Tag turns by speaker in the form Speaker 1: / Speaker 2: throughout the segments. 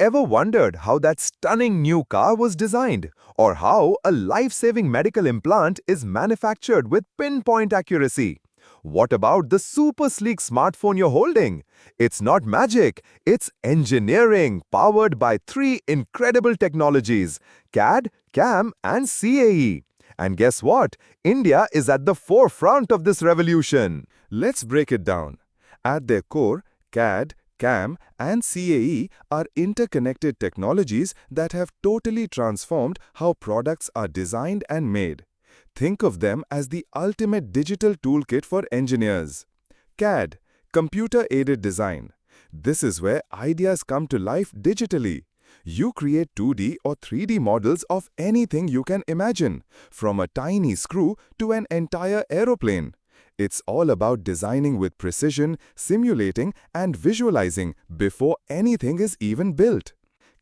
Speaker 1: Ever wondered how that stunning new car was designed? Or how a life-saving medical implant is manufactured with pinpoint accuracy? What about the super sleek smartphone you're holding? It's not magic, it's engineering powered by three incredible technologies: CAD, CAM, and CAE. And guess what? India is at the forefront of this revolution.
Speaker 2: Let's break it down. At their core, CAD, CAM, and CAE are interconnected technologies that have totally transformed how products are designed and made. Think of them as the ultimate digital toolkit for engineers. CAD, computer-aided design. This is where ideas come to life digitally. You create 2D or 3D models of anything you can imagine, from a tiny screw to an entire aeroplane. It's all about designing with precision, simulating, and visualizing before anything is even built.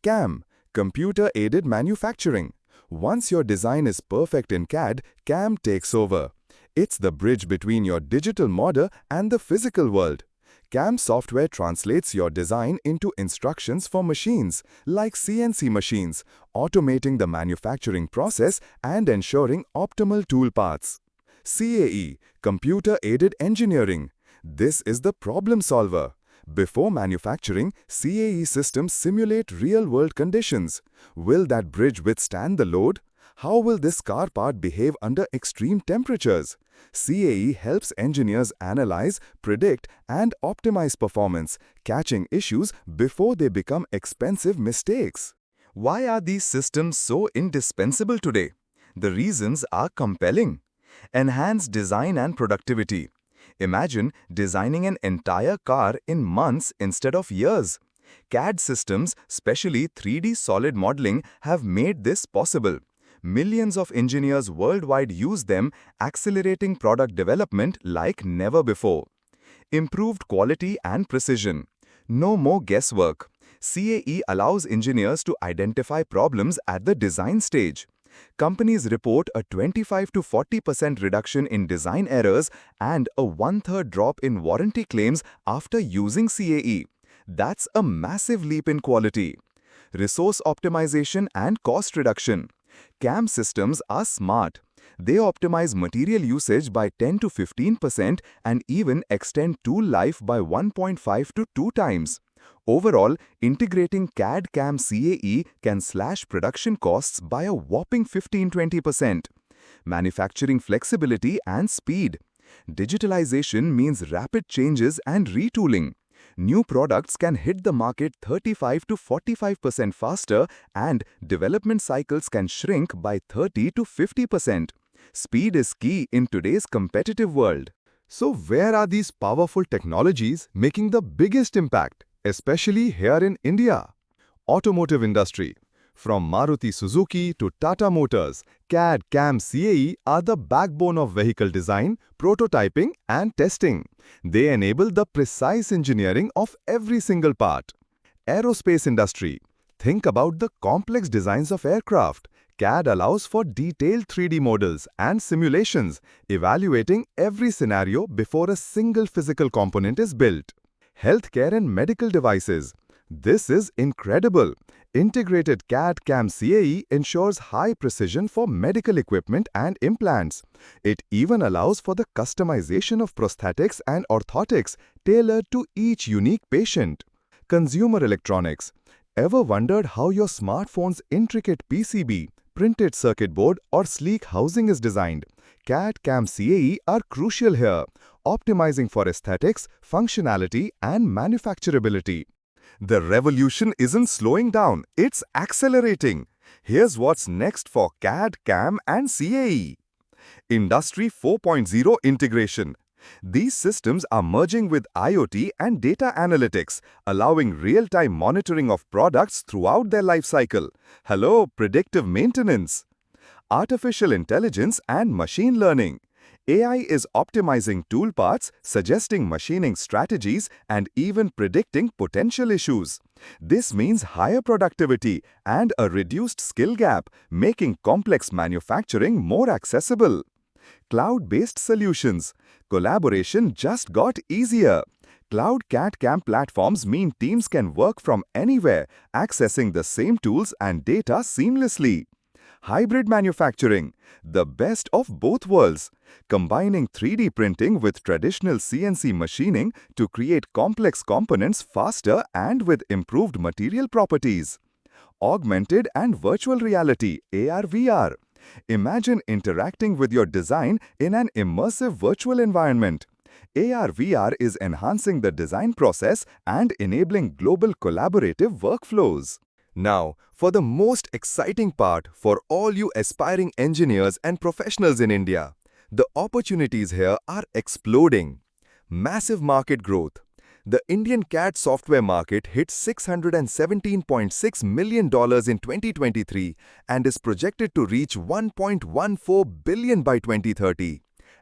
Speaker 2: CAM, computer-aided manufacturing. Once your design is perfect in CAD, CAM takes over. It's the bridge between your digital model and the physical world. CAM software translates your design into instructions for machines, like CNC machines, automating the manufacturing process and ensuring optimal tool paths. CAE, computer-aided engineering. This is the problem solver. Before manufacturing, CAE systems simulate real-world conditions. Will that bridge withstand the load? How will this car part behave under extreme temperatures? CAE helps engineers analyze, predict, and optimize performance, catching issues before they become expensive mistakes.
Speaker 1: Why are these systems so indispensable today? The reasons are compelling. Enhanced design and productivity. Imagine designing an entire car in months instead of years. CAD systems, especially 3D solid modeling, have made this possible. Millions of engineers worldwide use them, accelerating product development like never before. Improved quality and precision. No more guesswork. CAE allows engineers to identify problems at the design stage. Companies report a 25 to 40% reduction in design errors and a one-third drop in warranty claims after using CAE. That's a massive leap in quality. Resource optimization and cost reduction. CAM systems are smart. They optimize material usage by 10 to 15% and even extend tool life by 1.5 to 2 times. Overall, integrating CAD-CAM CAE can slash production costs by a whopping 15–20%. Manufacturing flexibility and speed. Digitalization means rapid changes and retooling. New products can hit the market 35 to 45% faster, and development cycles can shrink by 30 to 50%. Speed is key in today's competitive world.
Speaker 2: So where are these powerful technologies making the biggest impact, especially here in India? Automotive industry. From Maruti Suzuki to Tata Motors, CAD, CAM, CAE are the backbone of vehicle design, prototyping, and testing. They enable the precise engineering of every single part. Aerospace industry. Think about the complex designs of aircraft. CAD allows for detailed 3D models and simulations, evaluating every scenario before a single physical component is built. Healthcare and medical devices. This is incredible. Integrated CAD-CAM CAE ensures high precision for medical equipment and implants. It even allows for the customization of prosthetics and orthotics tailored to each unique patient. Consumer electronics. Ever wondered how your smartphone's intricate PCB, printed circuit board, or sleek housing is designed? CAD-CAM CAE are crucial here, optimizing for aesthetics, functionality, and manufacturability. The revolution isn't slowing down, it's accelerating. Here's what's next for CAD, CAM, and CAE. Industry 4.0 integration. These systems are merging with IoT and data analytics, allowing real-time monitoring of products throughout their life cycle. Hello, predictive maintenance. Artificial intelligence and machine learning. AI is optimizing tool paths, suggesting machining strategies, and even predicting potential issues. This means higher productivity and a reduced skill gap, making complex manufacturing more accessible. Cloud-based solutions. Collaboration just got easier. Cloud CAD/CAM platforms mean teams can work from anywhere, accessing the same tools and data seamlessly. Hybrid manufacturing, the best of both worlds, combining 3D printing with traditional CNC machining to create complex components faster and with improved material properties. Augmented and virtual reality (AR/VR). Imagine interacting with your design in an immersive virtual environment. AR/VR is enhancing the design process and enabling global collaborative workflows. Now, for the most exciting part for all you aspiring engineers and professionals in India. The opportunities here are exploding. Massive market growth. The Indian CAD software market hit $617.6 million in 2023 and is projected to reach $1.14 billion by 2030.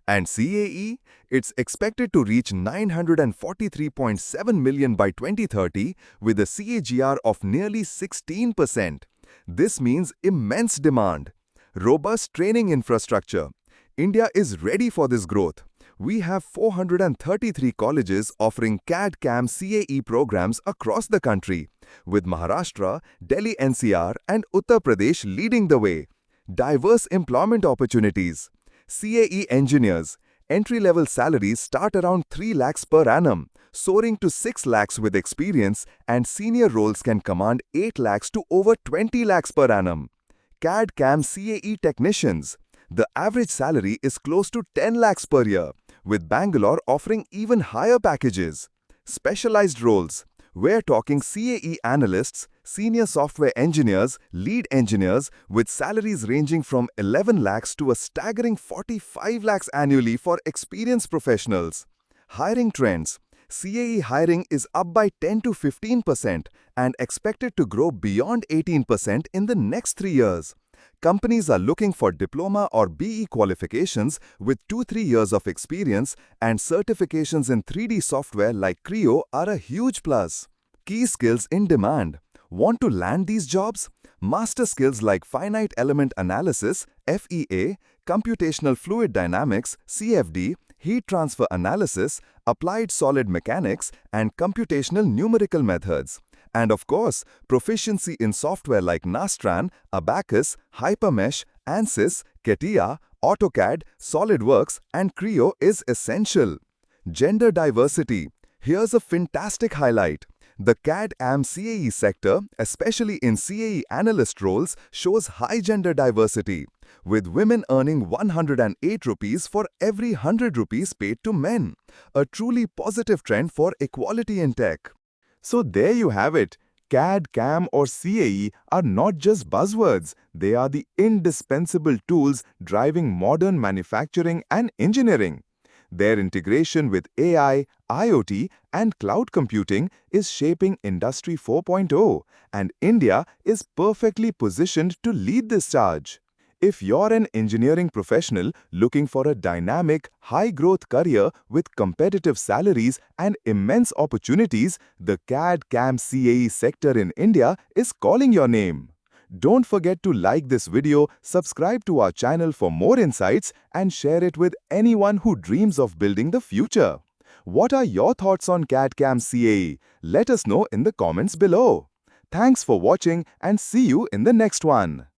Speaker 2: And CAE, it's expected to reach $943.7 million by 2030 with a CAGR of nearly 16%. This means immense demand. Robust training infrastructure. India is ready for this growth. We have 433 colleges offering CAD/CAM CAE programs across the country, with Maharashtra, Delhi NCR, and Uttar Pradesh leading the way. Diverse employment opportunities. CAE engineers. Entry-level salaries start around 3 lakhs per annum, soaring to 6 lakhs with experience, and senior roles can command 8 lakhs to over 20 lakhs per annum. CAD/CAM CAE technicians. The average salary is close to 10 lakhs per year, with Bangalore offering even higher packages. Specialized roles. We're talking CAE analysts, senior software engineers, lead engineers, with salaries ranging from 11 lakhs to a staggering 45 lakhs annually for experienced professionals. Hiring trends. CAE hiring is up by 10 to 15% and expected to grow beyond 18% in the next 3 years. Companies are looking for diploma or BE qualifications with 2-3 years of experience, and certifications in 3D software like Creo are a huge plus. Key skills in demand. Want to land these jobs? Master skills like finite element analysis (FEA), computational fluid dynamics (CFD), heat transfer analysis, applied solid mechanics, and computational numerical methods. And of course, proficiency in software like Nastran, Abacus, Hypermesh, ANSYS, CATIA, AutoCAD, SolidWorks, and Creo is essential. Gender diversity. Here's a fantastic highlight. The CAD/CAM CAE sector, especially in CAE analyst roles, shows high gender diversity, with women earning 108 rupees for every 100 rupees paid to men. A truly positive trend for equality in tech. So there you have it. CAD, CAM or CAE are not just buzzwords. They are the indispensable tools driving modern manufacturing and engineering. Their integration with AI, IoT and cloud computing is shaping Industry 4.0, and India is perfectly positioned to lead this charge. If you're an engineering professional looking for a dynamic, high-growth career with competitive salaries and immense opportunities, the CAD/CAM CAE sector in India is calling your name. Don't forget to like this video, subscribe to our channel for more insights, and share it with anyone who dreams of building the future. What are your thoughts on CAD/CAM CAE? Let us know in the comments below. Thanks for watching and see you in the next one.